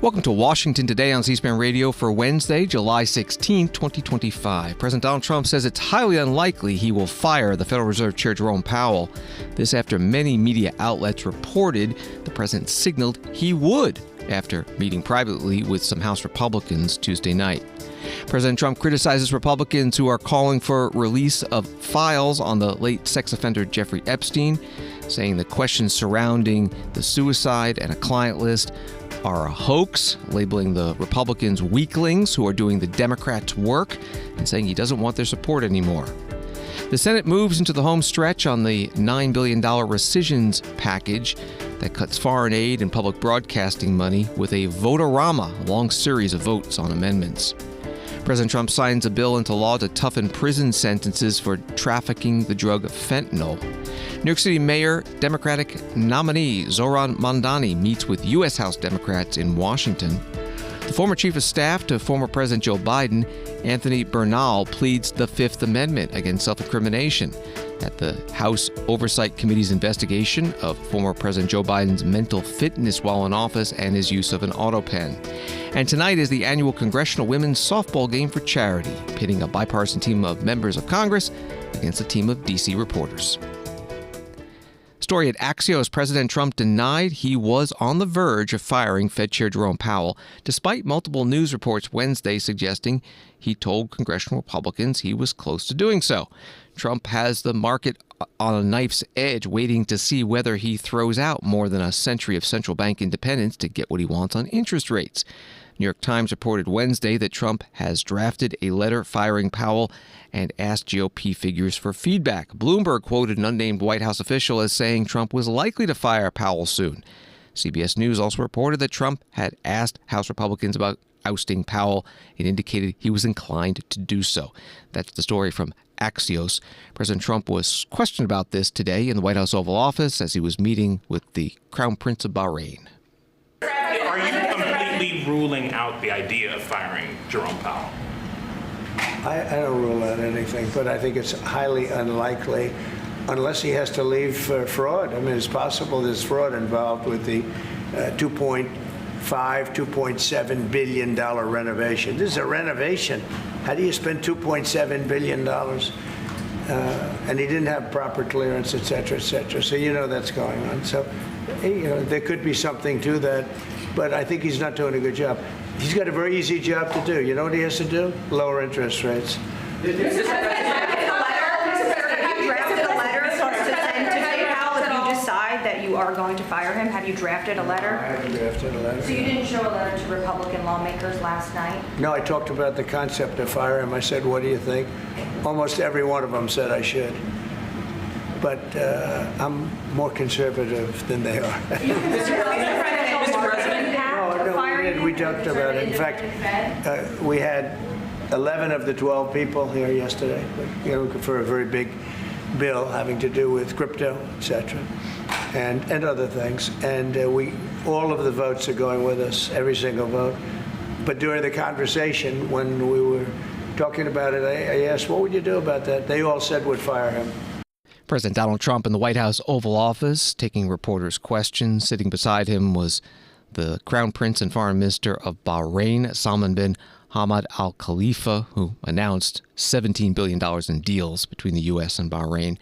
Welcome to Washington Today on C-SPAN Radio for Wednesday, July 16, 2025. President Donald Trump says it's highly unlikely he will fire the Federal Reserve Chair Jerome Powell. This after many media outlets reported the president signaled he would after meeting privately with some House Republicans Tuesday night. President Trump criticizes Republicans who are calling for release of files on the late sex offender Jeffrey Epstein, saying the questions surrounding the suicide and a client list are a hoax, labeling the Republicans weaklings who are doing the Democrats' work, and saying he doesn't want their support anymore. The Senate moves into the home stretch on the $9 billion rescissions package that cuts foreign aid and public broadcasting money with a vote-a-rama, a long series of votes on amendments. President Trump signs a bill into law to toughen prison sentences for trafficking the drug fentanyl. New York City Mayor Democratic nominee Zohran Mamdani meets with U.S. House Democrats in Washington. The former chief of staff to former President Joe Biden, Anthony Bernal, pleads the Fifth Amendment against self-incrimination at the House Oversight Committee's investigation of former President Joe Biden's mental fitness while in office and his use of an auto pen. And tonight is the annual Congressional Women's Softball Game for charity, pitting a bipartisan team of members of Congress against a team of D.C. reporters. Story at Axios. President Trump denied he was on the verge of firing Fed Chair Jerome Powell, despite multiple news reports Wednesday suggesting he told congressional Republicans he was close to doing so. Trump has the market on a knife's edge, waiting to see whether he throws out more than a century of central bank independence to get what he wants on interest rates. New York Times reported Wednesday that Trump has drafted a letter firing Powell and asked GOP figures for feedback. Bloomberg quoted an unnamed White House official as saying Trump was likely to fire Powell soon. CBS News also reported that Trump had asked House Republicans about ousting Powell and indicated he was inclined to do so. That's the story from Axios. President Trump was questioned about this today in the White House Oval Office as he was meeting with the Crown Prince of Bahrain. Are you completely ruling out the idea of firing Jerome Powell? I don't rule out anything, but I think it's highly unlikely unless he has to leave for fraud. I mean, it's possible there's fraud involved with the $2.7 billion renovation. This is a renovation. How do you spend $2.7 billion? And he didn't have proper clearance, et cetera, et cetera. So that's going on. So there could be something to that, but I think he's not doing a good job. He's got a very easy job to do. You know what he has to do? Lower interest rates. Have you drafted a letter to send to Powell if you decide that you are going to fire him? Have you drafted a letter? I haven't drafted a letter. So you didn't show a letter to Republican lawmakers last night? No, I talked about the concept of fire him. I said, what do you think? Almost every one of them said I should. But I'm more conservative than they are. Mr. President, we talked about it. In fact, we had 11 of the 12 people here yesterday, for a very big bill having to do with crypto, et cetera, and other things. And all of the votes are going with us, every single vote. But during the conversation, when we were talking about it, I asked, what would you do about that? They all said would fire him. President Donald Trump in the White House Oval Office, taking reporters' questions. Sitting beside him was the Crown Prince and Foreign Minister of Bahrain, Salman bin Hamad Al Khalifa, who announced $17 billion in deals between the U.S. and Bahrain.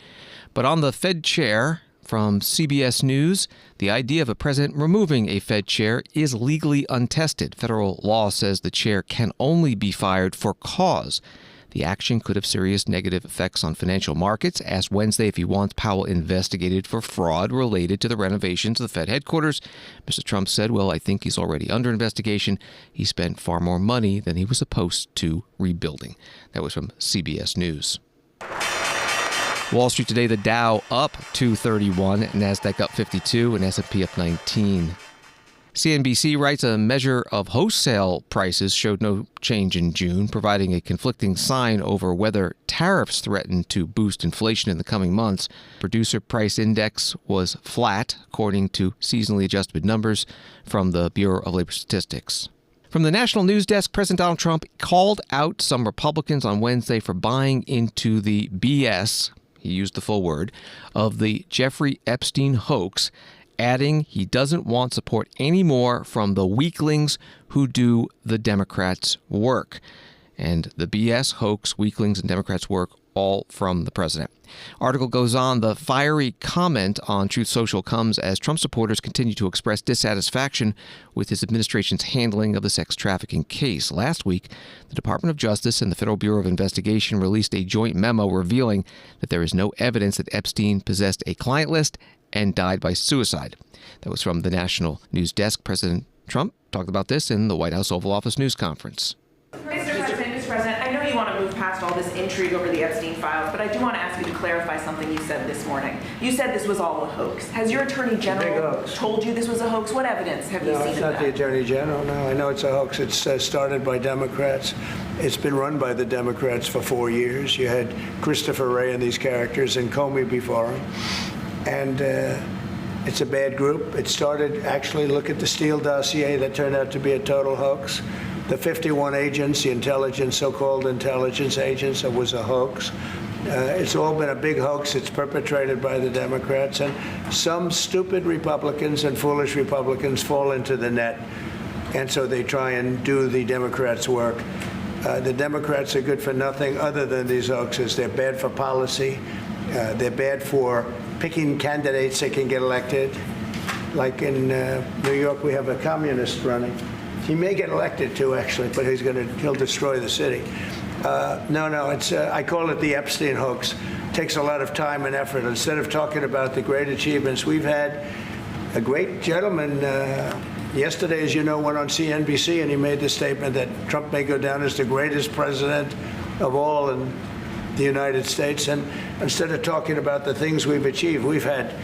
But on the Fed chair, from CBS News, the idea of a president removing a Fed chair is legally untested. Federal law says the chair can only be fired for cause. The action could have serious negative effects on financial markets. Asked Wednesday if he wants Powell investigated for fraud related to the renovations of the Fed headquarters, Mr. Trump said, well, I think he's already under investigation. He spent far more money than he was supposed to rebuilding. That was from CBS News. Wall Street today, the Dow up 231, NASDAQ up 52, and S&P up 19. CNBC writes a measure of wholesale prices showed no change in June, providing a conflicting sign over whether tariffs threaten to boost inflation in the coming months. Producer price index was flat, according to seasonally adjusted numbers from the Bureau of Labor Statistics. From the National News Desk, President Donald Trump called out some Republicans on Wednesday for buying into the BS, he used the full word, of the Jeffrey Epstein hoax, adding he doesn't want support anymore from the weaklings who do the Democrats' work. And the BS, hoax, weaklings, and Democrats' work, all from the president. Article goes on, the fiery comment on Truth Social comes as Trump supporters continue to express dissatisfaction with his administration's handling of the sex trafficking case. Last week, the Department of Justice and the Federal Bureau of Investigation released a joint memo revealing that there is no evidence that Epstein possessed a client list and died by suicide. That was from the National News Desk. President Trump talked about this in the White House Oval Office news conference. Mr. President, I know you want to move past all this intrigue over the Epstein files, but I do want to ask you to clarify something you said this morning. You said this was all a hoax. Has your Attorney General told you this was a hoax? What evidence have you seen of that? No, it's not the Attorney General. No, I know it's a hoax. It's started by Democrats. It's been run by the Democrats for 4 years. You had Christopher Wray and these characters and Comey before him. And it's a bad group. It started, actually, look at the Steele dossier that turned out to be a total hoax. The 51 agents, the intelligence, so-called intelligence agents, it was a hoax. It's all been a big hoax. It's perpetrated by the Democrats. And some stupid Republicans and foolish Republicans fall into the net. And so they try and do the Democrats' work. The Democrats are good for nothing other than these hoaxes. They're bad for policy. They're bad for picking candidates that can get elected. Like in New York, we have a communist running. He may get elected too, actually, but he'll destroy the city. No, it's I call it the Epstein hoax. It takes a lot of time and effort. Instead of talking about the great achievements, we've had a great gentleman yesterday, as you know, went on CNBC and he made the statement that Trump may go down as the greatest president of all in the United States. And instead of talking about the things we've achieved, we've had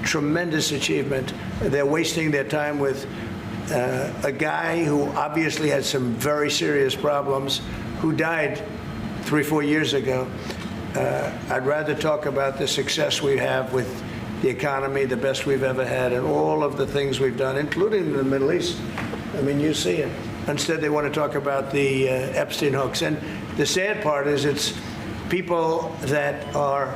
tremendous achievement. They're wasting their time with a guy who obviously had some very serious problems, who died 3-4 years ago. I'd rather talk about the success we have with the economy, the best we've ever had, and all of the things we've done, including in the Middle East. I mean, you see it. Instead, they want to talk about the Epstein hoax. And the sad part is it's people that are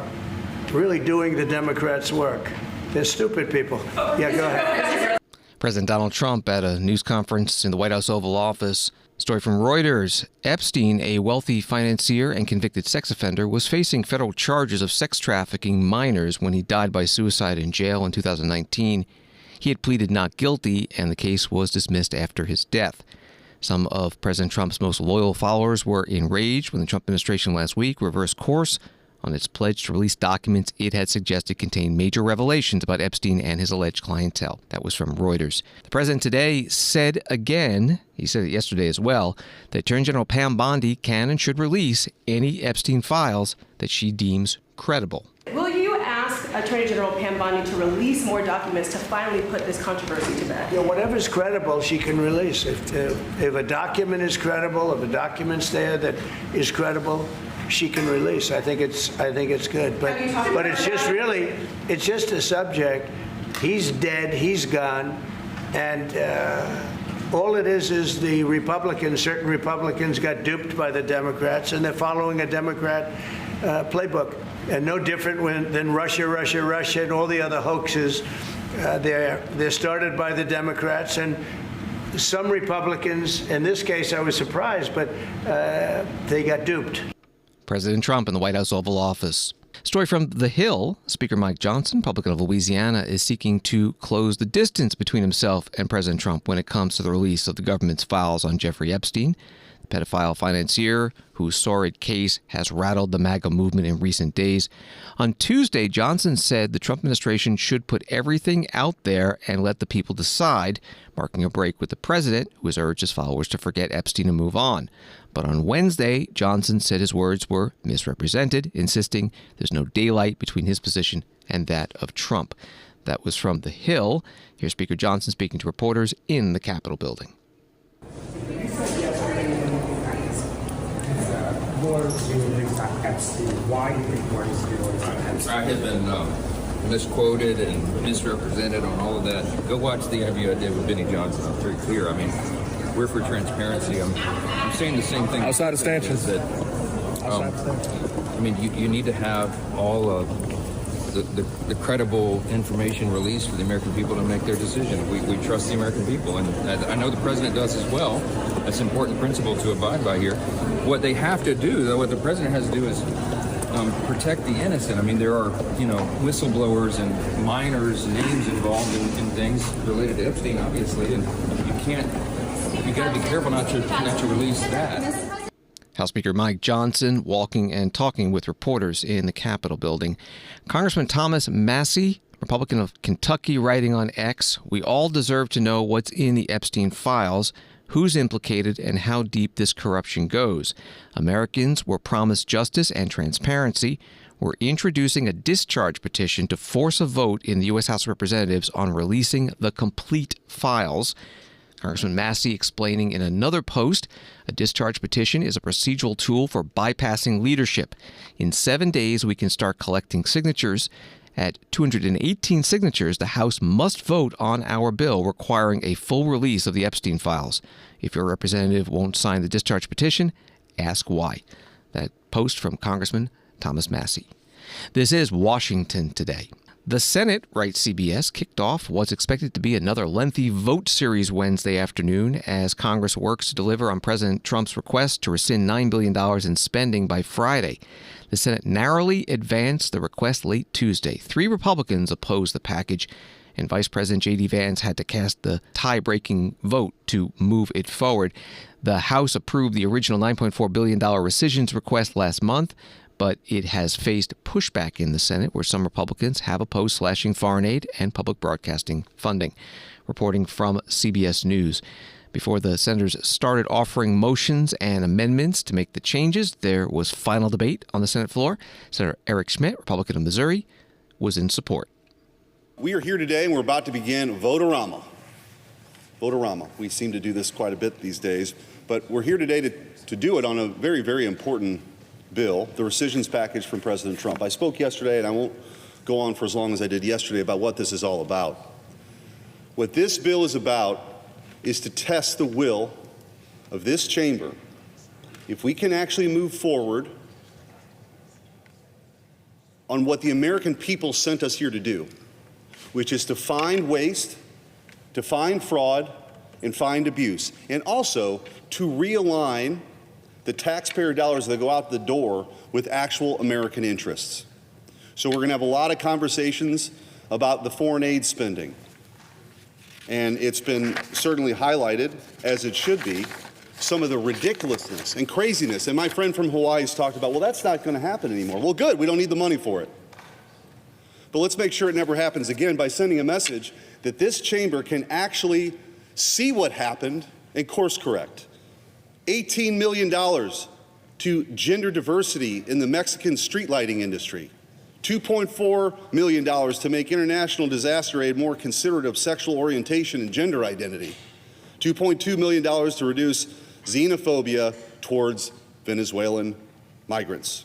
really doing the Democrats' work. They're stupid people. Yeah, go ahead. President Donald Trump at a news conference in the White House Oval Office. Story from Reuters. Epstein, a wealthy financier and convicted sex offender, was facing federal charges of sex trafficking minors when he died by suicide in jail in 2019. He had pleaded not guilty, and the case was dismissed after his death. Some of President Trump's most loyal followers were enraged when the Trump administration last week reversed course on its pledge to release documents it had suggested contained major revelations about Epstein and his alleged clientele. That was from Reuters. The president today said again, he said it yesterday as well, that Attorney General Pam Bondi can and should release any Epstein files that she deems credible. Will you ask Attorney General Pam Bondi to release more documents to finally put this controversy to bed? Yeah, whatever's credible, she can release. If a document is credible, if a document's there that is credible, she can release. I think it's good. But it's just a subject. He's dead. He's gone, and all it is the Republicans. Certain Republicans got duped by the Democrats, and they're following a Democrat playbook. And no different than Russia, and all the other hoaxes. They're started by the Democrats, and some Republicans. In this case, I was surprised, but they got duped. President Trump in the White House Oval Office. Story from The Hill. Speaker Mike Johnson, Republican of Louisiana, is seeking to close the distance between himself and President Trump when it comes to the release of the government's files on Jeffrey Epstein, the pedophile financier whose sordid case has rattled the MAGA movement in recent days. On Tuesday, Johnson said the Trump administration should put everything out there and let the people decide, marking a break with the president, who has urged his followers to forget Epstein and move on. But on Wednesday, Johnson said his words were misrepresented, insisting there's no daylight between his position and that of Trump. That was from The Hill. Here's Speaker Johnson speaking to reporters in the Capitol building. I have been misquoted and misrepresented on all of that. Go watch the interview I did with Benny Johnson. I'm very clear. I mean, we're for transparency. I'm saying the same thing. Outside of stanchions. I mean, you need to have all of the credible information released for the American people to make their decision. We trust the American people, and I know the president does as well. That's an important principle to abide by here. What they have to do, though, what the president has to do is protect the innocent. I mean, there are, whistleblowers and minors' names involved in things related to Epstein, obviously, and you got to be careful not to release that. House Speaker Mike Johnson walking and talking with reporters in the Capitol building. Congressman Thomas Massie, Republican of Kentucky, writing on X, "We all deserve to know what's in the Epstein files, who's implicated, and how deep this corruption goes. Americans were promised justice and transparency. We're introducing a discharge petition to force a vote in the U.S. House of Representatives on releasing the complete files." Congressman Massie explaining in another post, a discharge petition is a procedural tool for bypassing leadership. In 7 days, we can start collecting signatures. At 218 signatures, the House must vote on our bill requiring a full release of the Epstein files. If your representative won't sign the discharge petition, ask why. That post from Congressman Thomas Massie. This is Washington Today. The Senate, writes CBS, kicked off what's expected to be another lengthy vote series Wednesday afternoon as Congress works to deliver on President Trump's request to rescind $9 billion in spending by Friday. The Senate narrowly advanced the request late Tuesday. 3 Republicans opposed the package, and Vice President J.D. Vance had to cast the tie-breaking vote to move it forward. The House approved the original $9.4 billion rescissions request last month, but it has faced pushback in the Senate, where some Republicans have opposed slashing foreign aid and public broadcasting funding. Reporting from CBS News. Before the senators started offering motions and amendments to make the changes, there was final debate on the Senate floor. Senator Eric Schmitt, Republican of Missouri, was in support. We are here today and we're about to begin vote-a-rama. Vote-a-rama. We seem to do this quite a bit these days, but we're here today to do it on a very, very important bill, the rescissions package from President Trump. I spoke yesterday, and I won't go on for as long as I did yesterday about what this is all about. What this bill is about is to test the will of this chamber if we can actually move forward on what the American people sent us here to do, which is to find waste, to find fraud, and find abuse, and also to realign the taxpayer dollars that go out the door with actual American interests. So we're going to have a lot of conversations about the foreign aid spending. And it's been certainly highlighted, as it should be, some of the ridiculousness and craziness. And my friend from Hawaii has talked about, well, that's not going to happen anymore. Well, good, we don't need the money for it. But let's make sure it never happens again by sending a message that this chamber can actually see what happened and course correct. $18 million to gender diversity in the Mexican street lighting industry. $2.4 million to make international disaster aid more considerate of sexual orientation and gender identity. $2.2 million to reduce xenophobia towards Venezuelan migrants.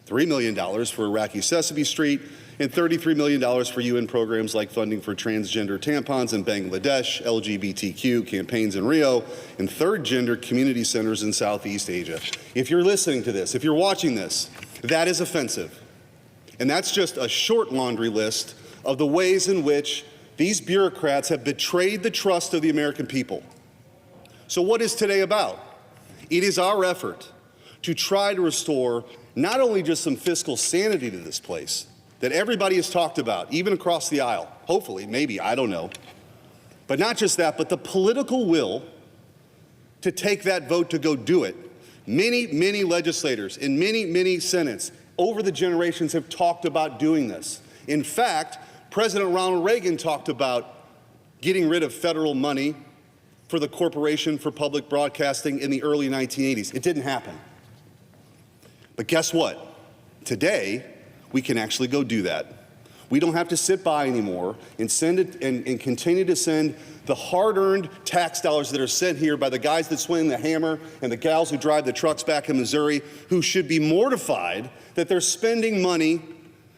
$3 million for Iraqi Sesame Street, and $33 million for UN programs like funding for transgender tampons in Bangladesh, LGBTQ campaigns in Rio, and third gender community centers in Southeast Asia. If you're listening to this, if you're watching this, that is offensive. And that's just a short laundry list of the ways in which these bureaucrats have betrayed the trust of the American people. So what is today about? It is our effort to try to restore not only just some fiscal sanity to this place that everybody has talked about, even across the aisle, hopefully, maybe, I don't know. But not just that, but the political will to take that vote to go do it. Many, many legislators in many, many senates over the generations have talked about doing this. In fact, President Ronald Reagan talked about getting rid of federal money for the Corporation for Public Broadcasting in the early 1980s. It didn't happen. But guess what? Today, we can actually go do that. We don't have to sit by anymore and send it and continue to send the hard-earned tax dollars that are sent here by the guys that swing the hammer and the gals who drive the trucks back in Missouri, who should be mortified that they're spending money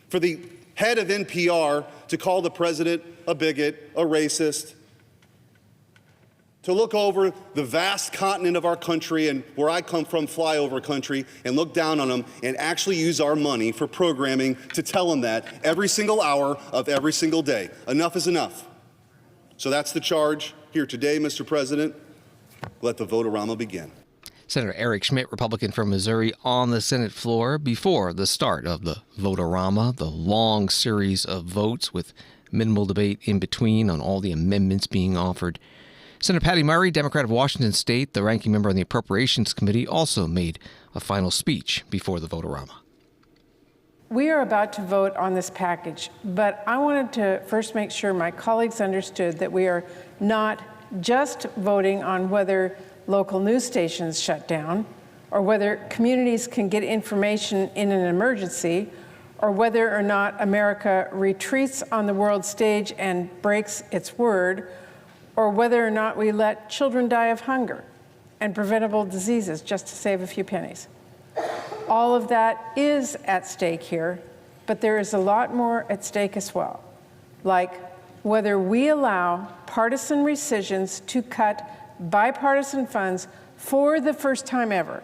for the head of NPR to call the president a bigot, a racist, to look over the vast continent of our country and where I come from, flyover country, and look down on them and actually use our money for programming to tell them that every single hour of every single day. Enough is enough. So that's the charge here today, Mr. President. Let the vote-a-rama begin. Senator Eric Schmidt, Republican from Missouri, on the Senate floor before the start of the vote-a-rama, the long series of votes with minimal debate in between on all the amendments being offered. Senator Patty Murray, Democrat of Washington State, the ranking member on the Appropriations Committee, also made a final speech before the vote-a-rama. We are about to vote on this package, but I wanted to first make sure my colleagues understood that we are not just voting on whether local news stations shut down, or whether communities can get information in an emergency, or whether or not America retreats on the world stage and breaks its word, or whether or not we let children die of hunger and preventable diseases just to save a few pennies. All of that is at stake here, but there is a lot more at stake as well, like whether we allow partisan rescissions to cut bipartisan funds for the first time ever.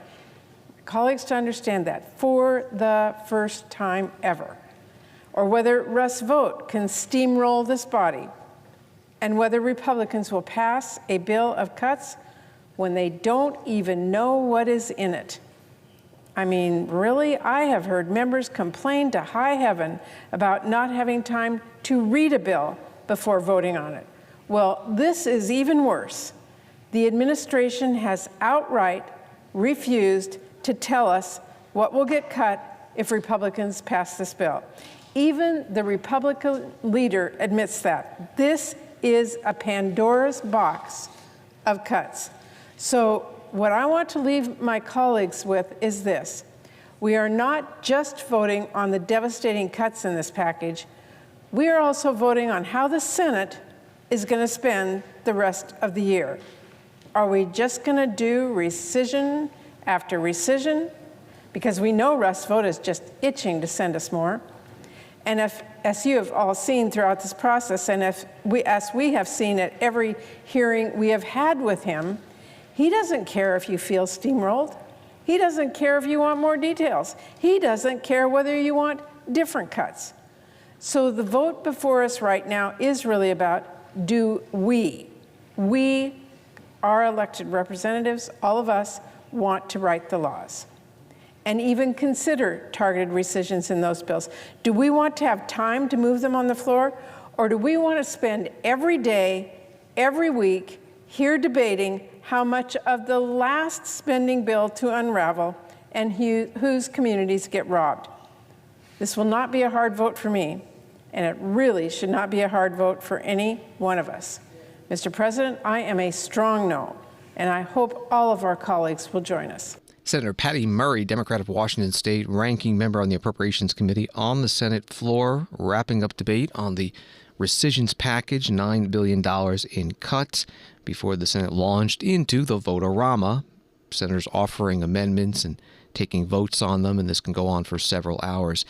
Colleagues, to understand that, for the first time ever. Or whether Russ Vote can steamroll this body, and whether Republicans will pass a bill of cuts when they don't even know what is in it. I mean, really, I have heard members complain to high heaven about not having time to read a bill before voting on it. Well, this is even worse. The administration has outright refused to tell us what will get cut if Republicans pass this bill. Even the Republican leader admits that. This is a Pandora's box of cuts. So what I want to leave my colleagues with is this. We are not just voting on the devastating cuts in this package. We are also voting on how the Senate is going to spend the rest of the year. Are we just going to do rescission after rescission? Because we know Russ Vote is just itching to send us more. And if, as you have all seen throughout this process, and as we have seen at every hearing we have had with him, he doesn't care if you feel steamrolled. He doesn't care if you want more details. He doesn't care whether you want different cuts. So the vote before us right now is really about, do we, our elected representatives, all of us, want to write the laws and even consider targeted rescissions in those bills? Do we want to have time to move them on the floor, or do we want to spend every day, every week, here debating how much of the last spending bill to unravel and whose communities get robbed? This will not be a hard vote for me, and it really should not be a hard vote for any one of us. Mr. President, I am a strong no, and I hope all of our colleagues will join us. Senator Patty Murray, Democrat of Washington State, ranking member on the Appropriations Committee, on the Senate floor, wrapping up debate on the rescissions package, $9 billion in cuts, before the Senate launched into the vote-a-rama. Senators offering amendments and taking votes on them, and this can go on for several hours.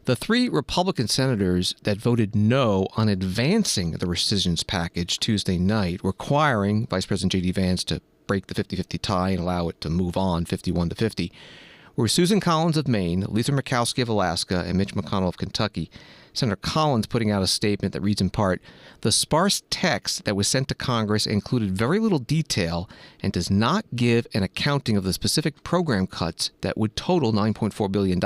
The three Republican senators that voted no on advancing the rescissions package Tuesday night, requiring Vice President J.D. Vance to break the 50-50 tie and allow it to move on 51-50, were Susan Collins of Maine, Lisa Murkowski of Alaska, and Mitch McConnell of Kentucky. Senator Collins putting out a statement that reads in part, "The sparse text that was sent to Congress included very little detail and does not give an accounting of the specific program cuts that would total $9.4 billion.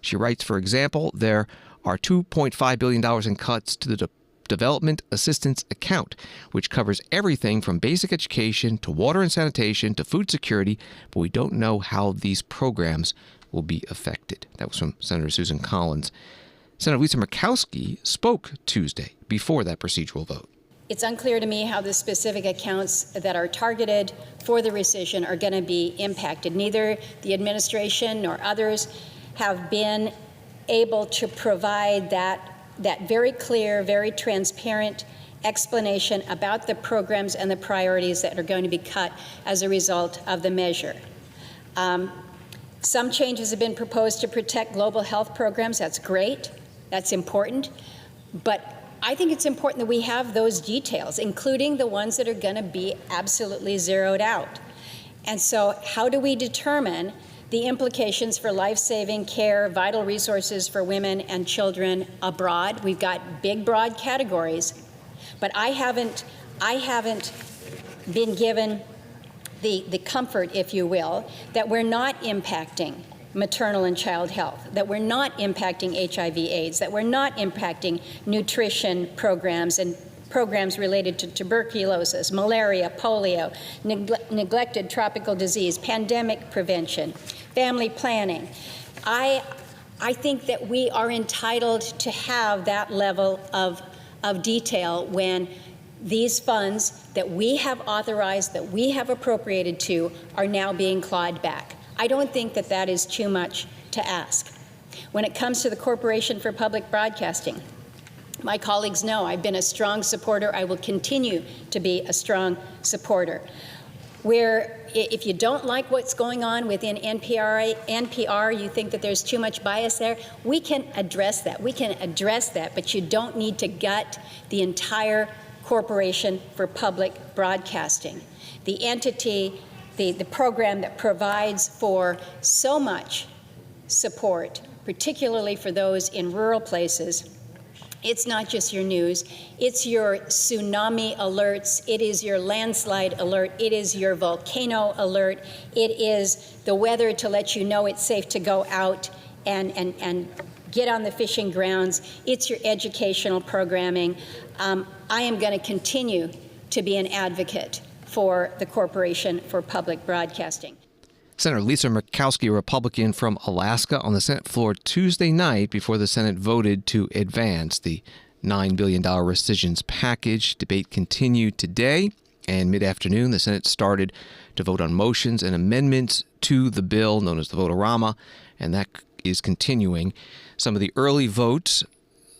She writes, for example, there are $2.5 billion in cuts to the Development Assistance Account, which covers everything from basic education to water and sanitation to food security, but we don't know how these programs will be affected." That was from Senator Susan Collins. Senator Lisa Murkowski spoke Tuesday before that procedural vote. It's unclear to me how the specific accounts that are targeted for the rescission are going to be impacted. Neither the administration nor others have been able to provide that very clear, very transparent explanation about the programs and the priorities that are going to be cut as a result of the measure. Some changes have been proposed to protect global health programs. That's great. That's important. But I think it's important that we have those details, including the ones that are going to be absolutely zeroed out. And so how do we determine the implications for life-saving care, vital resources for women and children abroad? We've got big, broad categories, but I haven't been given the comfort, if you will, that we're not impacting maternal and child health, that we're not impacting HIV/AIDS, that we're not impacting nutrition programs and programs related to tuberculosis, malaria, polio, neglected tropical disease, pandemic prevention, family planning. I think that we are entitled to have that level of detail when these funds that we have authorized, that we have appropriated to, are now being clawed back. I don't think that that is too much to ask. When it comes to the Corporation for Public Broadcasting, my colleagues know I've been a strong supporter. I will continue to be a strong supporter. Where if you don't like what's going on within NPR, you think that there's too much bias there, we can address that. We can address that, but you don't need to gut the entire Corporation for Public Broadcasting. The entity, the program that provides for so much support, particularly for those in rural places. It's not just your news, it's your tsunami alerts, it is your landslide alert, it is your volcano alert, it is the weather to let you know it's safe to go out and get on the fishing grounds, it's your educational programming. I am going to continue to be an advocate for the Corporation for Public Broadcasting. Senator Lisa Murkowski, a Republican from Alaska, on the Senate floor Tuesday night before the Senate voted to advance the $9 billion rescissions package. Debate continued today, and mid-afternoon the Senate started to vote on motions and amendments to the bill known as the vote-a-rama, and that is continuing. Some of the early votes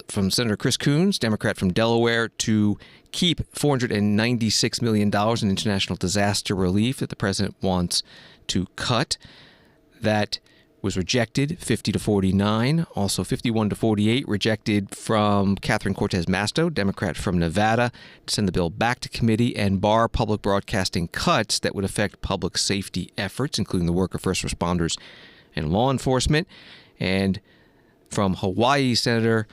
from Senator Chris Coons, Democrat from Delaware, to keep $496 million in international disaster relief that the president wants to cut. That was rejected, 50 to 49. Also 51 to 48 rejected from Catherine Cortez Masto, Democrat from Nevada, to send the bill back to committee and bar public broadcasting cuts that would affect public safety efforts, including the work of first responders and law enforcement. And from Hawaii, Senator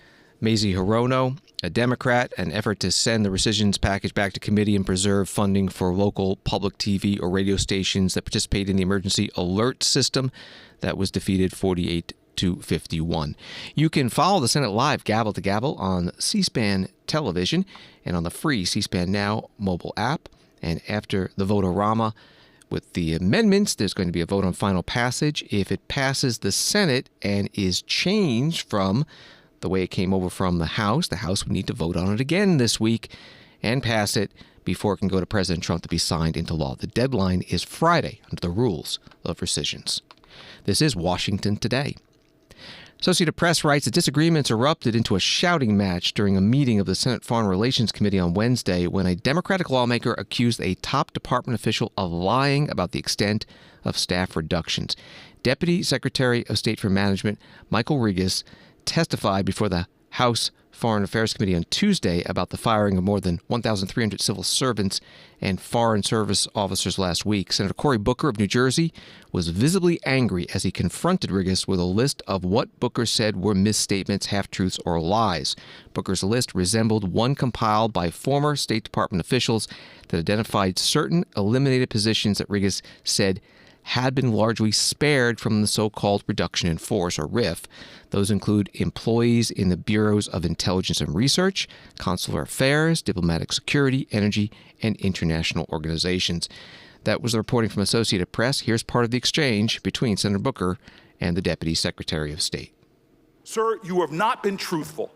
Mazie Hirono, a Democrat, an effort to send the rescissions package back to committee and preserve funding for local public TV or radio stations that participate in the emergency alert system. That was defeated 48 to 51. You can follow the Senate live gavel to gavel on C-SPAN television and on the free C-SPAN Now mobile app. And after the vote-a-rama with the amendments, there's going to be a vote on final passage. If it passes the Senate and is changed from the way it came over from the House would need to vote on it again this week and pass it before it can go to President Trump to be signed into law. The deadline is Friday under the rules of rescissions. This is Washington Today. Associated Press writes that disagreements erupted into a shouting match during a meeting of the Senate Foreign Relations Committee on Wednesday when a Democratic lawmaker accused a top department official of lying about the extent of staff reductions. Deputy Secretary of State for Management Michael Regas testified before the House Foreign Affairs Committee on Tuesday about the firing of more than 1,300 civil servants and foreign service officers last week. Senator Cory Booker of New Jersey was visibly angry as he confronted Regas with a list of what Booker said were misstatements, half-truths, or lies. Booker's list resembled one compiled by former State Department officials that identified certain eliminated positions that Regas said had been largely spared from the so-called reduction in force, or RIF. Those include employees in the Bureaus of Intelligence and Research, Consular Affairs, Diplomatic Security, Energy, and International Organizations. That was the reporting from Associated Press. Here's part of the exchange between Senator Booker and the Deputy Secretary of State. Sir, you have not been truthful.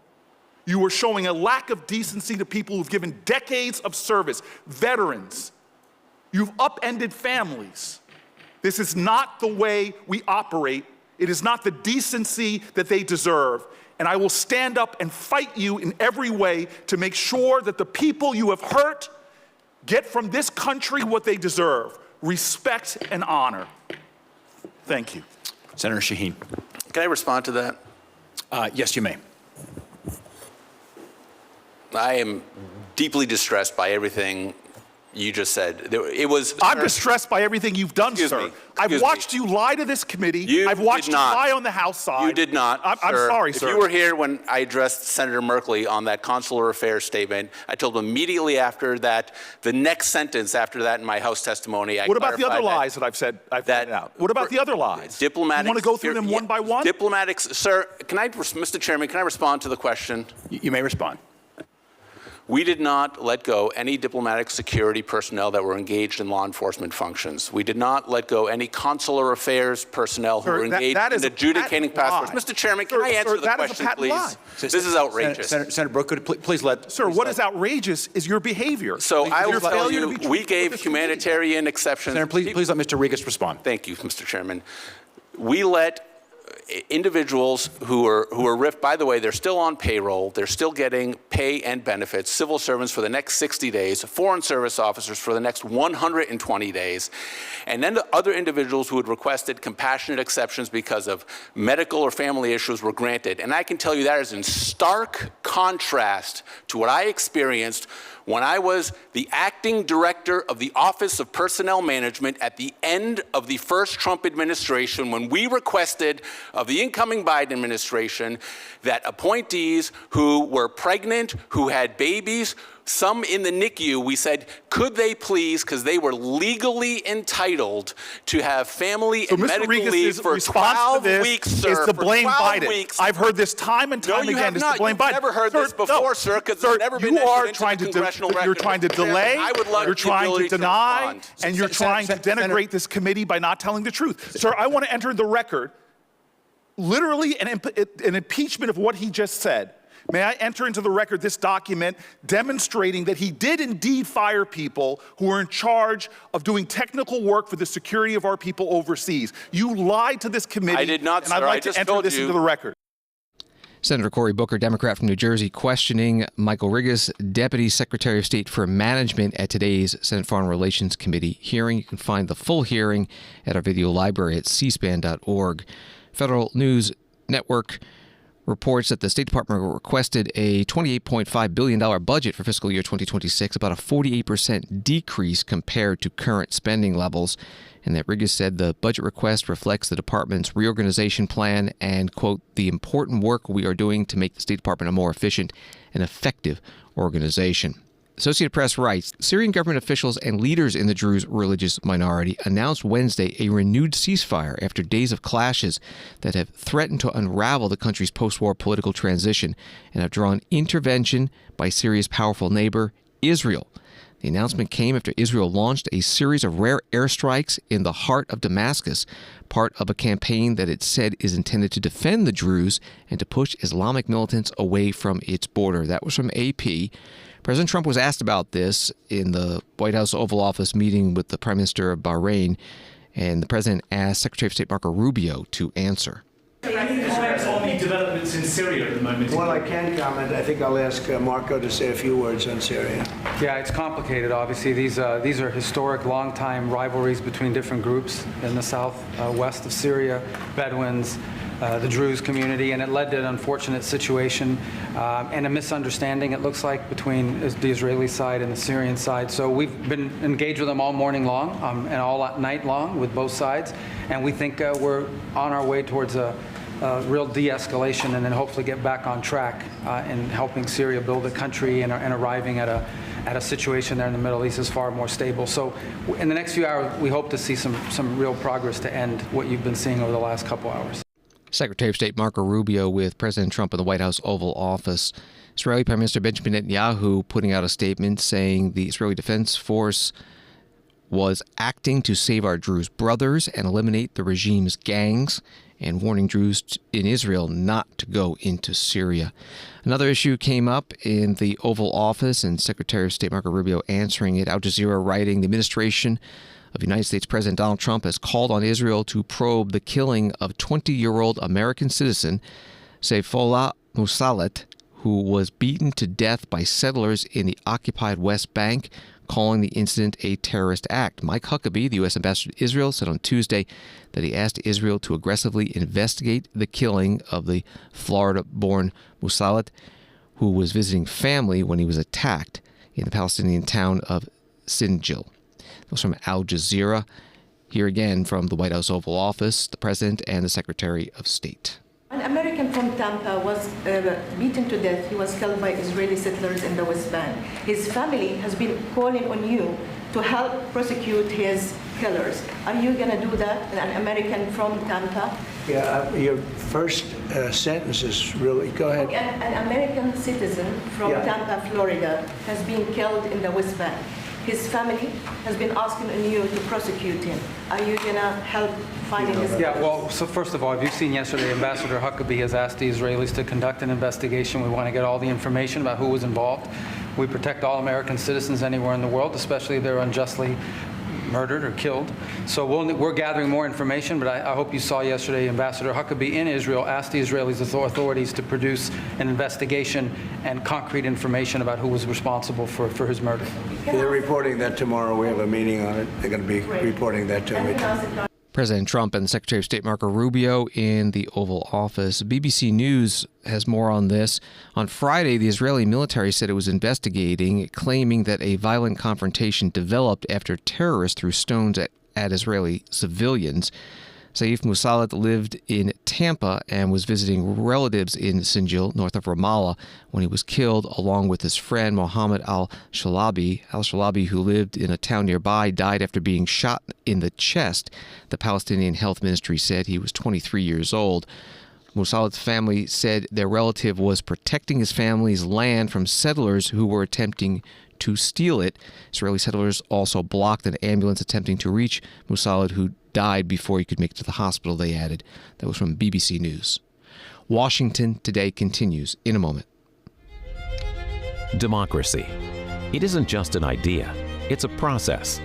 You are showing a lack of decency to people who've given decades of service, veterans. You've upended families. This is not the way we operate. It is not the decency that they deserve. And I will stand up and fight you in every way to make sure that the people you have hurt get from this country what they deserve: respect and honor. Thank you. Senator Shaheen. Can I respond to that? Yes, you may. I am deeply distressed by everything you just said. I'm distressed by everything you've done, sir. I've watched you lie to this committee. I've watched you lie on the House side. You did not. I'm sorry, sir. If you were here when I addressed Senator Merkley on that consular affairs statement, I told him immediately after that, the next sentence after that in my House testimony, what about the other lies that I've said? I've pointed out. What about the other lies? Diplomatics. You want to go through them one by one? Diplomatics, sir. Mr. Chairman, can I respond to the question? You may respond. We did not let go any diplomatic security personnel that were engaged in law enforcement functions. We did not let go any consular affairs personnel who were engaged in adjudicating passports. Mr. Chairman, can I answer the question, please? This is outrageous. Senator Brooke, could please let... Sir, what is outrageous is your behavior. So I will tell you, we gave humanitarian exceptions. Senator, please let Mr. Regas respond. Thank you, Mr. Chairman. We let individuals who are RIF, by the way, they're still on payroll, they're still getting pay and benefits, civil servants for the next 60 days, foreign service officers for the next 120 days, and then the other individuals who had requested compassionate exceptions because of medical or family issues were granted. And I can tell you that is in stark contrast to what I experienced when I was the acting director of the Office of Personnel Management at the end of the first Trump administration, when we requested of the incoming Biden administration that appointees who were pregnant, who had babies, some in the NICU, we said, could they please, because they were legally entitled to have family and medical leave for 12 weeks, sir. Is to blame Biden. I've heard this time and time again. Is to blame Biden. You've never heard this before, sir, because it's never been entered into the congressional record. You're trying to delay, you're trying to deny, and you're trying to denigrate this committee by not telling the truth. Sir, I want to enter the record literally an impeachment of what he just said. May I enter into the record this document demonstrating that he did indeed fire people who were in charge of doing technical work for the security of our people overseas. You lied to this committee. I did not, and I'd like to enter this into the record. Senator Cory Booker, Democrat from New Jersey, questioning Michael Regas, Deputy Secretary of State for Management at today's Senate Foreign Relations Committee hearing. You can find the full hearing at our video library at cspan.org. Federal News Network reports that the State Department requested a $28.5 billion budget for fiscal year 2026, about a 48% decrease compared to current spending levels, and that Regas said the budget request reflects the department's reorganization plan and, quote, the important work we are doing to make the State Department a more efficient and effective organization. Associated Press writes, Syrian government officials and leaders in the Druze religious minority announced Wednesday a renewed ceasefire after days of clashes that have threatened to unravel the country's post-war political transition and have drawn intervention by Syria's powerful neighbor, Israel. The announcement came after Israel launched a series of rare airstrikes in the heart of Damascus, part of a campaign that it said is intended to defend the Druze and to push Islamic militants away from its border. That was from AP. President Trump was asked about this in the White House Oval Office meeting with the Prime Minister of Bahrain, and the president asked Secretary of State Marco Rubio to answer. Can you comment on the developments in Syria at the moment? Well, I can comment. I think I'll ask Marco to say a few words on Syria. Yeah, it's complicated, obviously. These are historic, long-time rivalries between different groups in the southwest of Syria, Bedouins, the Druze community, and it led to an unfortunate situation and a misunderstanding, it looks like, between the Israeli side and the Syrian side. So we've been engaged with them all morning long and all night long with both sides, and we think we're on our way towards a real de-escalation and then hopefully get back on track in helping Syria build a country and arriving at a situation there in the Middle East is far more stable. So in the next few hours, we hope to see some real progress to end what you've been seeing over the last couple hours. Secretary of State Marco Rubio with President Trump in the White House Oval Office. Israeli Prime Minister Benjamin Netanyahu putting out a statement saying the Israeli Defense Force was acting to save our Druze brothers and eliminate the regime's gangs, and warning Druze in Israel not to go into Syria. Another issue came up in the Oval Office, and Secretary of State Marco Rubio answering it. Al Jazeera writing, the administration of United States President Donald Trump has called on Israel to probe the killing of 20-year-old American citizen Sayfullah Musalat, who was beaten to death by settlers in the occupied West Bank, calling the incident a terrorist act. Mike Huckabee, the U.S. ambassador to Israel, said on Tuesday that he asked Israel to aggressively investigate the killing of the Florida-born Musalat, who was visiting family when he was attacked in the Palestinian town of Sinjar. That was from Al Jazeera. Here again from the White House Oval Office, the President and the Secretary of State. An American from Tampa was beaten to death. He was killed by Israeli settlers in the West Bank. His family has been calling on you to help prosecute his killers. Are you going to do that, an American from Tampa? Yeah, your first sentence is really, go ahead. Okay, an American citizen from Tampa, Florida, has been killed in the West Bank. His family has been asking on you to prosecute him. Are you going to help finding his killers? Yeah, well, so first of all, if you've seen yesterday, Ambassador Huckabee has asked the Israelis to conduct an investigation. We want to get all the information about who was involved. We protect all American citizens anywhere in the world, especially if they're unjustly murdered or killed. So we're gathering more information, but I hope you saw yesterday Ambassador Huckabee in Israel asked the Israeli authorities to produce an investigation and concrete information about who was responsible for his murder. They're reporting that tomorrow. We have a meeting on it. They're going to be reporting that to me. President Trump and Secretary of State Marco Rubio in the Oval Office. BBC News has more on this. On Friday, the Israeli military said it was investigating, claiming that a violent confrontation developed after terrorists threw stones at Israeli civilians. Saif Musallat lived in Tampa and was visiting relatives in Sinjar, north of Ramallah, when he was killed along with his friend Mohammed al-Shalabi. Al-Shalabi, who lived in a town nearby, died after being shot in the chest. The Palestinian Health Ministry said he was 23 years old. Musallat's family said their relative was protecting his family's land from settlers who were attempting to steal it. Israeli settlers also blocked an ambulance attempting to reach Musallat, who died before he could make it to the hospital, they added. That was from BBC News. Washington Today continues in a moment. Democracy. It isn't just an idea. It's a process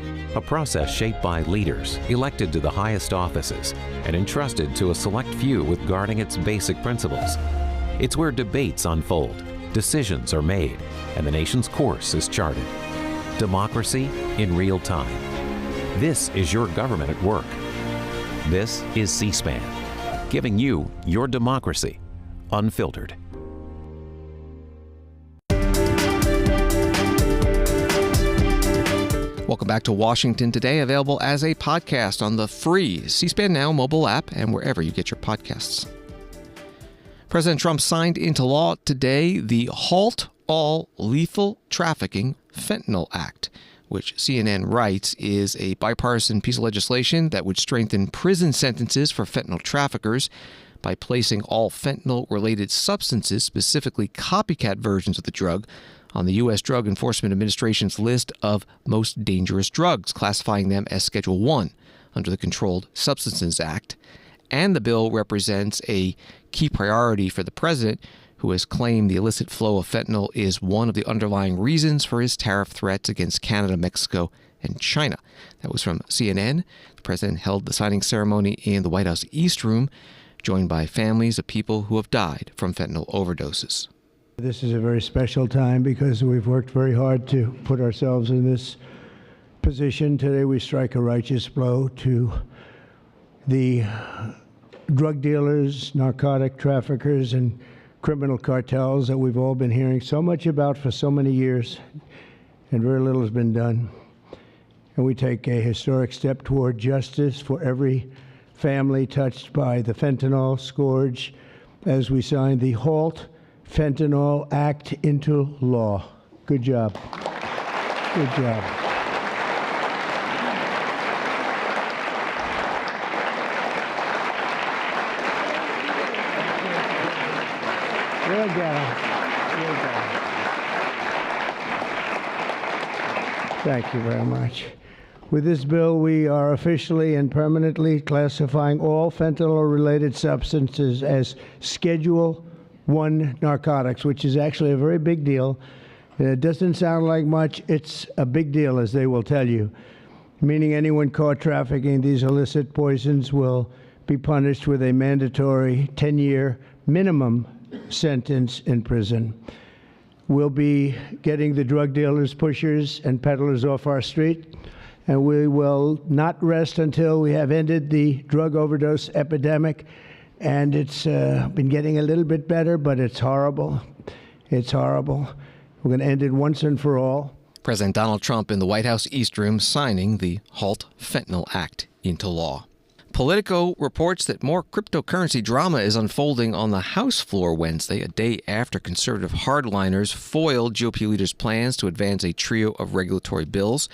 shaped by leaders elected to the highest offices and entrusted to a select few with guarding its basic principles. It's where debates unfold, decisions are made, and the nation's course is charted. Democracy in real time. This is your government at work. This is C-SPAN, giving you your democracy unfiltered. Welcome back to Washington Today, available as a podcast on the free C-SPAN Now mobile app and wherever you get your podcasts. President Trump signed into law today the Halt All Lethal Trafficking Fentanyl Act, which CNN writes is a bipartisan piece of legislation that would strengthen prison sentences for fentanyl traffickers by placing all fentanyl-related substances, specifically copycat versions of the drug, on the U.S. Drug Enforcement Administration's list of most dangerous drugs, classifying them as Schedule 1 under the Controlled Substances Act. And the bill represents a key priority for the president, who has claimed the illicit flow of fentanyl is one of the underlying reasons for his tariff threats against Canada, Mexico, and China. That was from CNN. The president held the signing ceremony in the White House East Room, joined by families of people who have died from fentanyl overdoses. This is a very special time because we've worked very hard to put ourselves in this position. Today we strike a righteous blow to the drug dealers, narcotic traffickers, and criminal cartels that we've all been hearing so much about for so many years, and very little has been done. And we take a historic step toward justice for every family touched by the fentanyl scourge as we sign the Halt Fentanyl Act into law. Good job. Good job. Well done. Well done. Thank you very much. With this bill, we are officially and permanently classifying all fentanyl-related substances as Schedule 1 narcotics, which is actually a very big deal. It doesn't sound like much. It's a big deal, as they will tell you, meaning anyone caught trafficking these illicit poisons will be punished with a mandatory 10-year minimum sentence in prison. We'll be getting the drug dealers, pushers, and peddlers off our street, and we will not rest until we have ended the drug overdose epidemic. And it's been getting a little bit better, but it's horrible. It's horrible. We're going to end it once and for all. President Donald Trump in the White House East Room signing the Halt Fentanyl Act into law. Politico reports that more cryptocurrency drama is unfolding on the House floor Wednesday, a day after conservative hardliners foiled GOP leaders' plans to advance a trio of regulatory bills.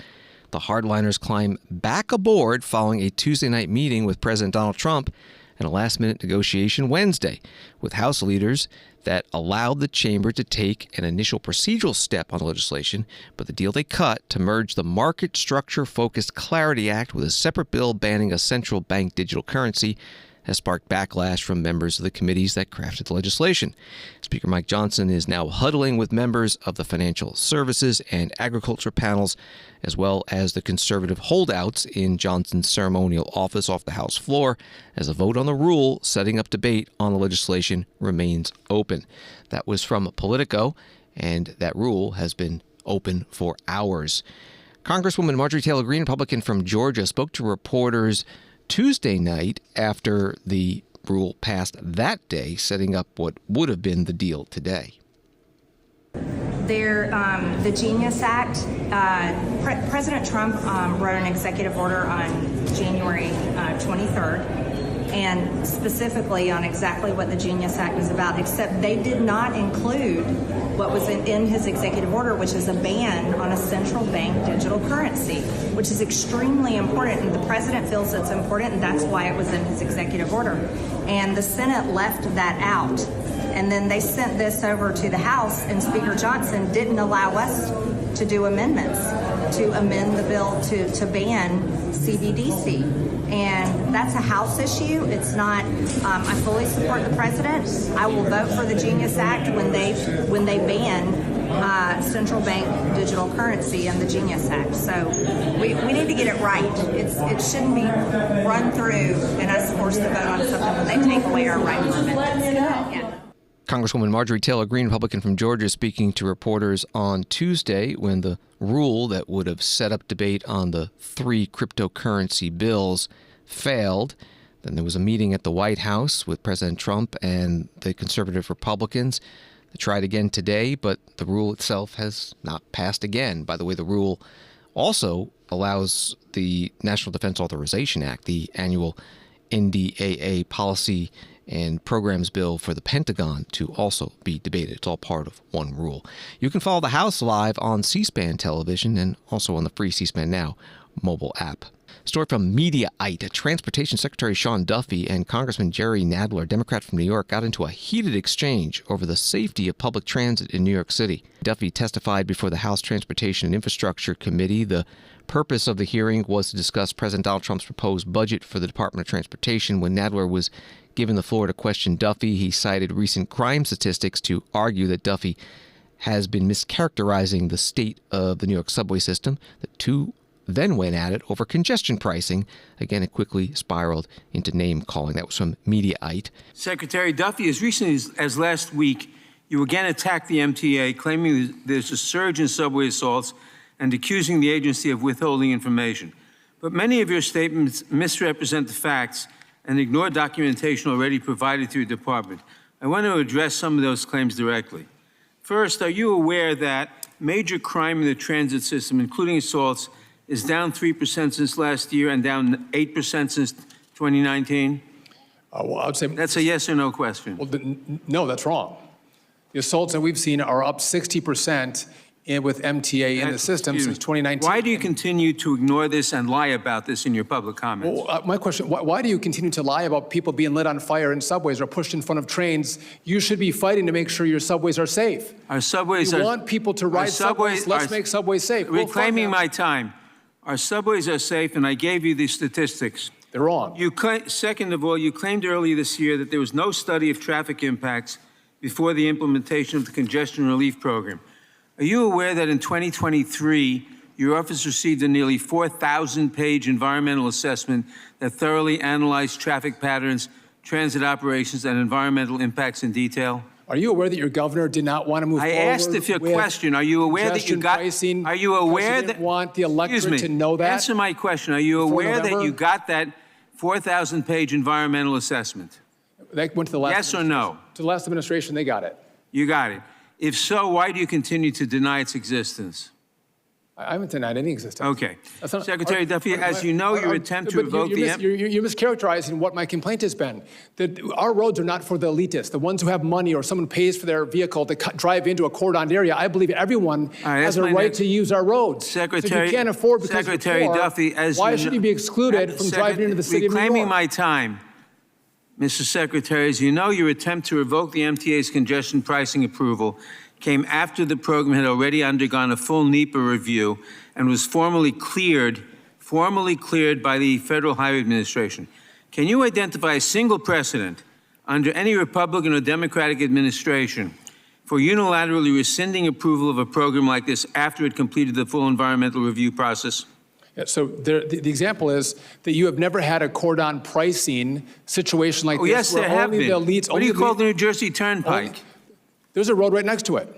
The hardliners climb back aboard following a Tuesday night meeting with President Donald Trump and a last-minute negotiation Wednesday with House leaders that allowed the chamber to take an initial procedural step on the legislation, but the deal they cut to merge the Market Structure-Focused Clarity Act with a separate bill banning a central bank digital currency has sparked backlash from members of the committees that crafted the legislation. Speaker Mike Johnson is now huddling with members of the Financial Services and Agriculture panels, as well as the conservative holdouts in Johnson's ceremonial office off the House floor, as a vote on the rule setting up debate on the legislation remains open. That was from Politico, and that rule has been open for hours. Congresswoman Marjorie Taylor Greene, Republican from Georgia, spoke to reporters Tuesday night after the rule passed that day, setting up what would have been the deal today. The Genius Act, President Trump wrote an executive order on January 23rd, and specifically on exactly what the Genius Act is about, except they did not include what was in his executive order, which is a ban on a central bank digital currency, which is extremely important, and the president feels it's important, and that's why it was in his executive order. And the Senate left that out. And then they sent this over to the House, and Speaker Johnson didn't allow us to do amendments to amend the bill to ban CBDC. And that's a House issue. It's not, I fully support the president. I will vote for the Genius Act when they ban central bank digital currency and the Genius Act. So we need to get it right. It shouldn't be run through and us forced to vote on something when they take away our right to amendments. Yeah. Congresswoman Marjorie Taylor Greene, Republican from Georgia, speaking to reporters on Tuesday when the rule that would have set up debate on the 3 cryptocurrency bills failed. Then there was a meeting at the White House with President Trump and the conservative Republicans. They tried again today, but the rule itself has not passed again. By the way, the rule also allows the National Defense Authorization Act, the annual NDAA policy and programs bill for the Pentagon, to also be debated. It's all part of one rule. You can follow the House live on C-SPAN television and also on the free C-SPAN Now mobile app. Story from Mediaite. Transportation Secretary Sean Duffy and Congressman Jerry Nadler, Democrat from New York, got into a heated exchange over the safety of public transit in New York City. Duffy testified before the House Transportation and Infrastructure Committee. The purpose of the hearing was to discuss President Donald Trump's proposed budget for the Department of Transportation. When Nadler was given the floor to question Duffy, he cited recent crime statistics to argue that Duffy has been mischaracterizing the state of the New York subway system. The two then went at it over congestion pricing. Again, it quickly spiraled into name-calling. That was from Mediaite. Secretary Duffy, as recently as last week, you again attacked the MTA, claiming there's a surge in subway assaults and accusing the agency of withholding information. But many of your statements misrepresent the facts and ignore documentation already provided to your department. I want to address some of those claims directly. First, are you aware that major crime in the transit system, including assaults, is down 3% since last year and down 8% since 2019? Well, I would say that's a yes or no question. Well, no, that's wrong. The assaults that we've seen are up 60% with MTA in the system since 2019. Why do you continue to ignore this and lie about this in your public comments? Well, my question, why do you continue to lie about people being lit on fire in subways or pushed in front of trains? You should be fighting to make sure your subways are safe. Our subways you want people to ride subways. Let's make subways safe. Reclaiming my time. Our subways are safe, and I gave you the statistics. They're wrong. Second of all, you claimed earlier this year that there was no study of traffic impacts before the implementation of the congestion relief program. Are you aware that in 2023, your office received a nearly 4,000-page environmental assessment that thoroughly analyzed traffic patterns, transit operations, and environmental impacts in detail? Are you aware that your governor did not want to move forward? I asked if your question. Are you aware that you got? Pricing, are you aware that? Want the electorate to know that? Answer my question. Are you aware that you got that 4,000-page environmental assessment? That went to the last. Yes or no? To the last administration, they got it. You got it. If so, why do you continue to deny its existence? I haven't denied any existence. Okay. Secretary Duffy, as you know, your attempt to revoke the... You're mischaracterizing what my complaint has been. That our roads are not for the elitists, the ones who have money or someone pays for their vehicle to drive into a cordoned area. I believe everyone has a right to use our roads. Secretary, so if you can't afford because Secretary you're poor, Duffy, why should you be excluded from driving into the city of New York? Reclaiming my time, Mr. Secretary, as you know, your attempt to revoke the MTA's congestion pricing approval came after the program had already undergone a full NEPA review and was formally cleared by the Federal Highway Administration. Can you identify a single precedent under any Republican or Democratic administration for unilaterally rescinding approval of a program like this after it completed the full environmental review process? Yeah, so the example is that you have never had a cordon pricing situation like this. Yes, where there have only been. The elites, what do you call the New Jersey Turnpike? There's a road right next to it.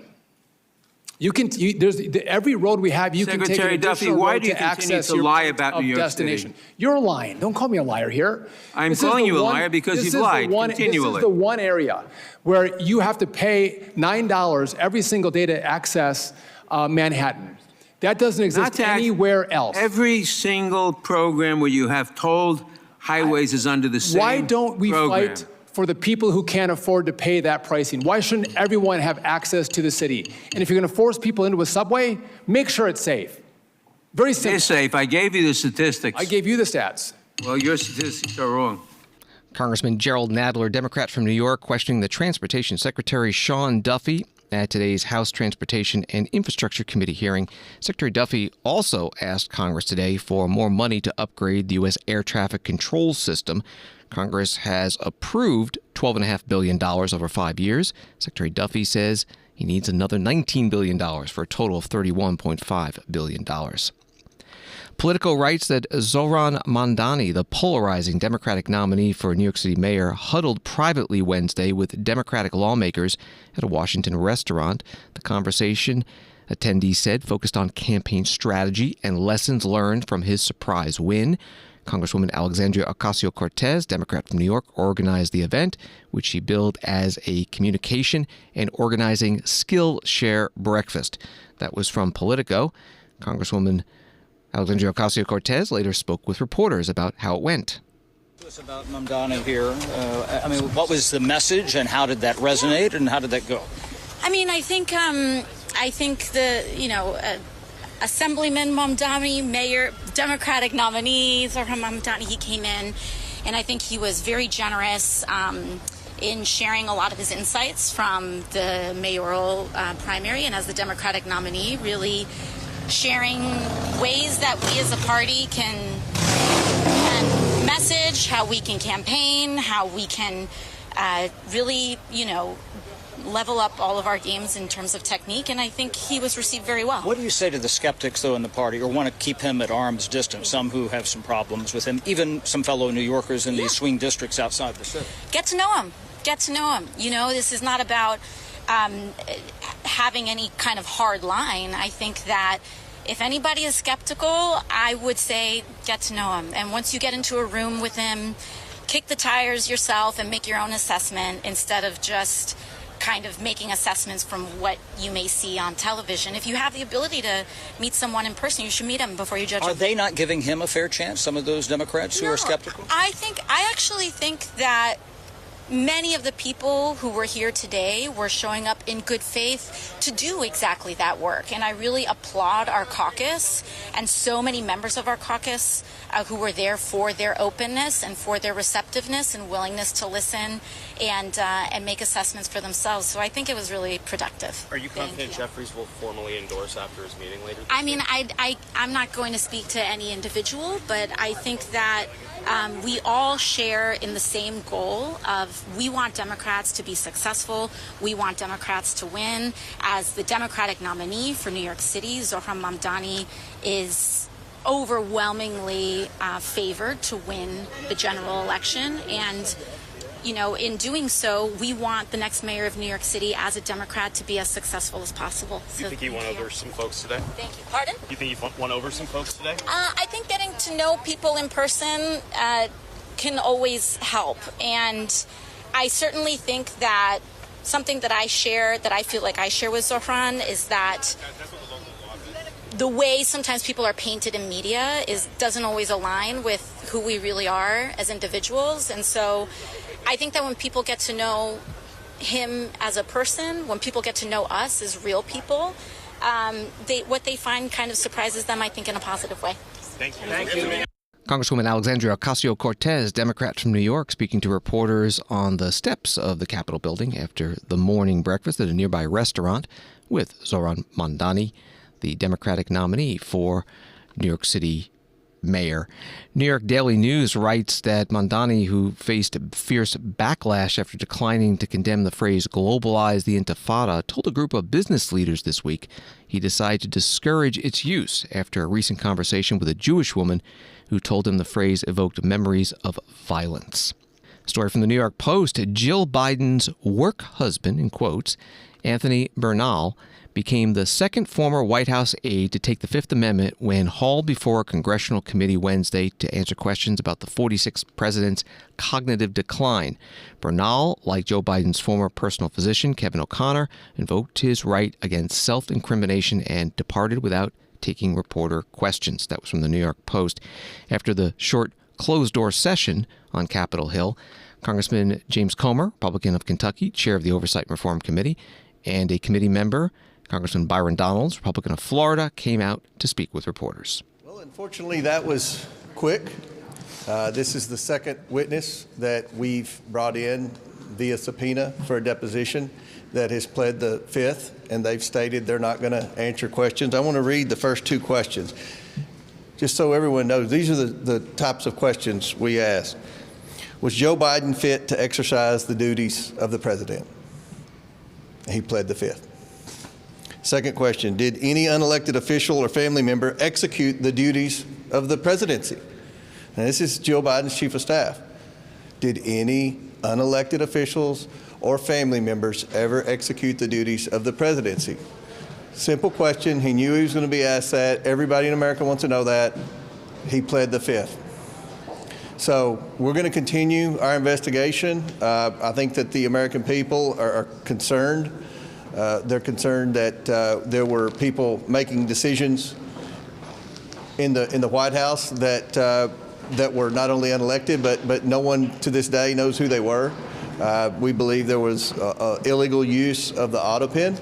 Every road we have, you can take an additional road to access your destination. You're lying. Don't call me a liar here. I'm calling you a liar because you've lied continually. This is the one area where you have to pay $9 every single day to access Manhattan. That doesn't exist anywhere else. Every single program where you have tolled highways is under the same Why don't we fight for the people who can't afford to pay that pricing? Why shouldn't everyone have access to the city? And if you're going to force people into a subway, make sure it's safe. Very simple. It's safe. I gave you the statistics. I gave you the stats. Well, your statistics are wrong. Congressman Gerald Nadler, Democrat from New York, questioning the Transportation Secretary Sean Duffy at today's House Transportation and Infrastructure Committee hearing. Secretary Duffy also asked Congress today for more money to upgrade the U.S. air traffic control system. Congress has approved $12.5 billion over 5 years. Secretary Duffy says he needs another $19 billion for a total of $31.5 billion. Politico writes that Zohran Mamdani, the polarizing Democratic nominee for New York City mayor, huddled privately Wednesday with Democratic lawmakers at a Washington restaurant. The conversation, attendees said, focused on campaign strategy and lessons learned from his surprise win. Congresswoman Alexandria Ocasio-Cortez, Democrat from New York, organized the event, which she billed as a communication and organizing Skillshare breakfast. That was from Politico. Congresswoman Alexandria Ocasio-Cortez later spoke with reporters about how it went. About Mamdani here. What was the message, and how did that resonate, and how did that go? I think Assemblyman Mamdani, Mayor, Democratic nominee Zohran Mamdani, he came in, and I think he was very generous in sharing a lot of his insights from the mayoral primary, and as the Democratic nominee, really sharing ways that we as a party can message, how we can campaign, how we can really, level up all of our games in terms of technique, and I think he was received very well. What do you say to the skeptics, though, in the party, or want to keep him at arm's distance, some who have some problems with him, even some fellow New Yorkers in these swing districts outside the city? Get to know him. Get to know him. This is not about having any kind of hard line. I think that if anybody is skeptical, I would say get to know him. And once you get into a room with him, kick the tires yourself and make your own assessment instead of just kind of making assessments from what you may see on television. If you have the ability to meet someone in person, you should meet him before you judge him. Are they not giving him a fair chance, some of those Democrats who are skeptical? I actually think that many of the people who were here today were showing up in good faith to do exactly that work. And I really applaud our caucus and so many members of our caucus who were there for their openness and for their receptiveness and willingness to listen and make assessments for themselves. So I think it was really productive. Are you confident Jeffries will formally endorse after his meeting later? I'm not going to speak to any individual, but I think that we all share in the same goal of we want Democrats to be successful. We want Democrats to win. As the Democratic nominee for New York City, Zohran Mamdani is overwhelmingly favored to win the general election. And, in doing so, we want the next mayor of New York City as a Democrat to be as successful as possible. Do you think he won over some folks today? Thank you. Pardon? You think he won over some folks today? I think getting to know people in person can always help. And I certainly think that something that I share, that I feel like I share with Zohran, is that the way sometimes people are painted in media doesn't always align with who we really are as individuals. And so I think that when people get to know him as a person, when people get to know us as real people, what they find kind of surprises them, I think, in a positive way. Thank you. Thank you. Congresswoman Alexandria Ocasio-Cortez, Democrat from New York, speaking to reporters on the steps of the Capitol building after the morning breakfast at a nearby restaurant with Zohran Mamdani, the Democratic nominee for New York City mayor. New York Daily News writes that Mamdani, who faced fierce backlash after declining to condemn the phrase globalize the intifada, told a group of business leaders this week he decided to discourage its use after a recent conversation with a Jewish woman who told him the phrase evoked memories of violence. Story from the New York Post. Jill Biden's work husband, in quotes, Anthony Bernal, became the second former White House aide to take the Fifth Amendment when hauled before a congressional committee Wednesday to answer questions about the 46th president's cognitive decline. Bernal, like Joe Biden's former personal physician, Kevin O'Connor, invoked his right against self-incrimination and departed without taking reporter questions. That was from the New York Post. After the short closed-door session on Capitol Hill, Congressman James Comer, Republican of Kentucky, chair of the Oversight and Reform Committee, and a committee member, Congressman Byron Donalds, Republican of Florida, came out to speak with reporters. Well, unfortunately, that was quick. This is the second witness that we've brought in via subpoena for a deposition that has pled the Fifth, and they've stated they're not going to answer questions. I want to read the first two questions, just so everyone knows. These are the types of questions we asked. Was Joe Biden fit to exercise the duties of the president? He pled the Fifth. Second question, did any unelected official or family member execute the duties of the presidency? And this is Joe Biden's chief of staff. Did any unelected officials or family members ever execute the duties of the presidency? Simple question. He knew he was going to be asked that. Everybody in America wants to know that. He pled the Fifth. So we're going to continue our investigation. I think that the American people are concerned. They're concerned that there were people making decisions in the White House that were not only unelected, but no one to this day knows who they were. We believe there was illegal use of the auto pen.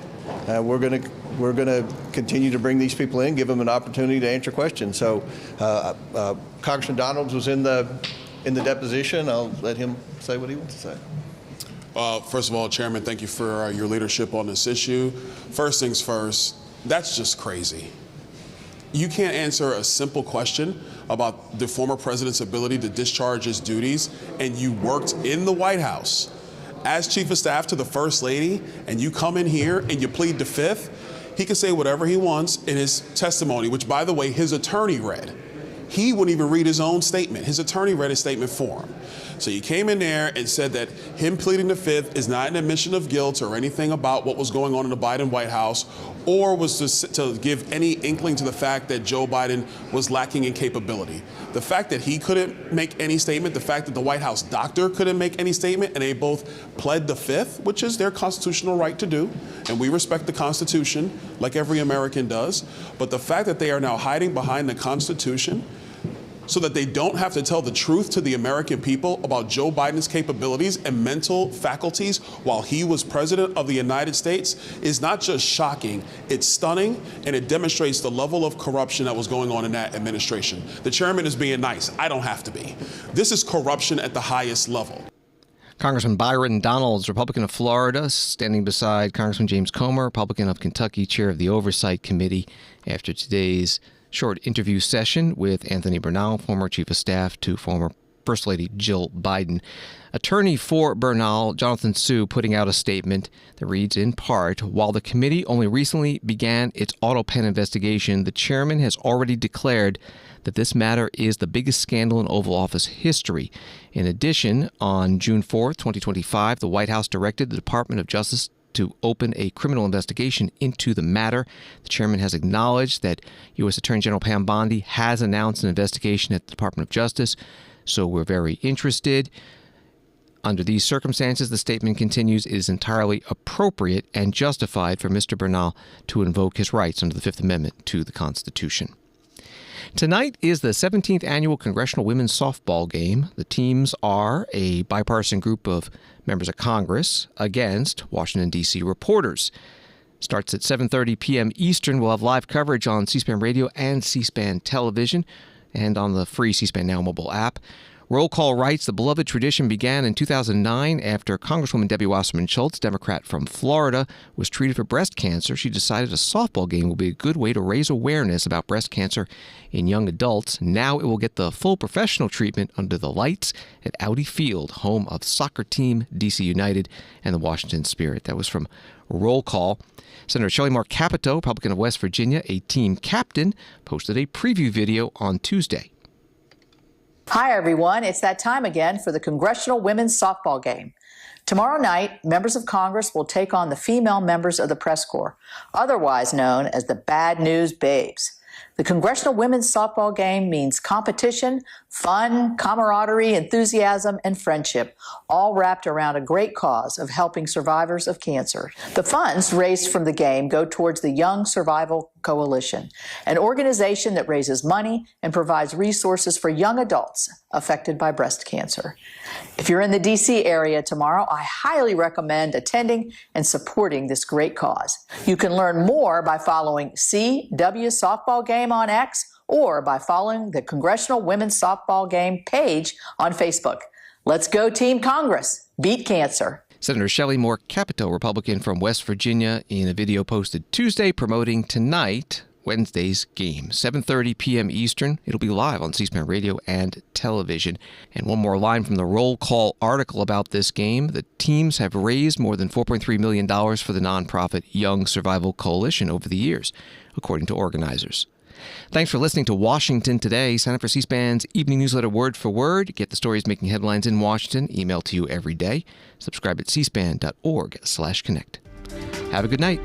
We're going to continue to bring these people in, give them an opportunity to answer questions. So Congressman Donalds was in the deposition. I'll let him say what he wants to say. First of all, Chairman, thank you for your leadership on this issue. First things first, that's just crazy. You can't answer a simple question about the former president's ability to discharge his duties, and you worked in the White House as chief of staff to the First Lady, and you come in here and you plead the Fifth. He can say whatever he wants in his testimony, which, by the way, his attorney read. He wouldn't even read his own statement. His attorney read his statement for him. So you came in there and said that him pleading the Fifth is not an admission of guilt or anything about what was going on in the Biden White House, or was to give any inkling to the fact that Joe Biden was lacking in capability. The fact that he couldn't make any statement, the fact that the White House doctor couldn't make any statement, and they both pled the Fifth, which is their constitutional right to do, and we respect the Constitution like every American does, but the fact that they are now hiding behind the Constitution so that they don't have to tell the truth to the American people about Joe Biden's capabilities and mental faculties while he was president of the United States is not just shocking, it's stunning, and it demonstrates the level of corruption that was going on in that administration. The chairman is being nice. I don't have to be. This is corruption at the highest level. Congressman Byron Donalds, Republican of Florida, standing beside Congressman James Comer, Republican of Kentucky, chair of the Oversight Committee, after today's short interview session with Anthony Bernal, former chief of staff to former First Lady Jill Biden. Attorney for Bernal, Jonathan Sue, putting out a statement that reads in part, while the committee only recently began its auto pen investigation, the chairman has already declared that this matter is the biggest scandal in Oval Office history. In addition, on June 4th, 2025, the White House directed the Department of Justice to open a criminal investigation into the matter. The chairman has acknowledged that U.S. Attorney General Pam Bondi has announced an investigation at the Department of Justice, so we're very interested. Under these circumstances, the statement continues, it is entirely appropriate and justified for Mr. Bernal to invoke his rights under the Fifth Amendment to the Constitution. Tonight is the 17th annual Congressional Women's Softball Game. The teams are a bipartisan group of members of Congress against Washington, D.C. reporters. Starts at 7:30 p.m. Eastern. We'll have live coverage on C-SPAN Radio and C-SPAN Television and on the free C-SPAN Now mobile app. Roll Call writes, the beloved tradition began in 2009 after Congresswoman Debbie Wasserman Schultz, Democrat from Florida, was treated for breast cancer. She decided a softball game will be a good way to raise awareness about breast cancer in young adults. Now it will get the full professional treatment under the lights at Audi Field, home of soccer team DC United and the Washington Spirit. That was from Roll Call. Senator Shelley Moore Capito, Republican of West Virginia, a team captain, posted a preview video on Tuesday. Hi, everyone. It's that time again for the Congressional Women's Softball Game. Tomorrow night, members of Congress will take on the female members of the press corps, otherwise known as the Bad News Babes. The Congressional Women's Softball Game means competition, fun, camaraderie, enthusiasm, and friendship, all wrapped around a great cause of helping survivors of cancer. The funds raised from the game go towards the Young Survival Coalition, an organization that raises money and provides resources for young adults affected by breast cancer. If you're in the D.C. area tomorrow, I highly recommend attending and supporting this great cause. You can learn more by following CW Softball Game on X or by following the Congressional Women's Softball Game page on Facebook. Let's go, Team Congress. Beat cancer. Senator Shelley Moore Capito, Republican from West Virginia, in a video posted Tuesday promoting tonight, Wednesday's game, 7:30 p.m. Eastern. It'll be live on C-SPAN Radio and television. And one more line from the Roll Call article about this game. The teams have raised more than $4.3 million for the nonprofit Young Survival Coalition over the years, according to organizers. Thanks for listening to Washington Today. Sign up for C-SPAN's evening newsletter word for word. Get the stories making headlines in Washington emailed to you every day. Subscribe at cspan.org/connect. Have a good night.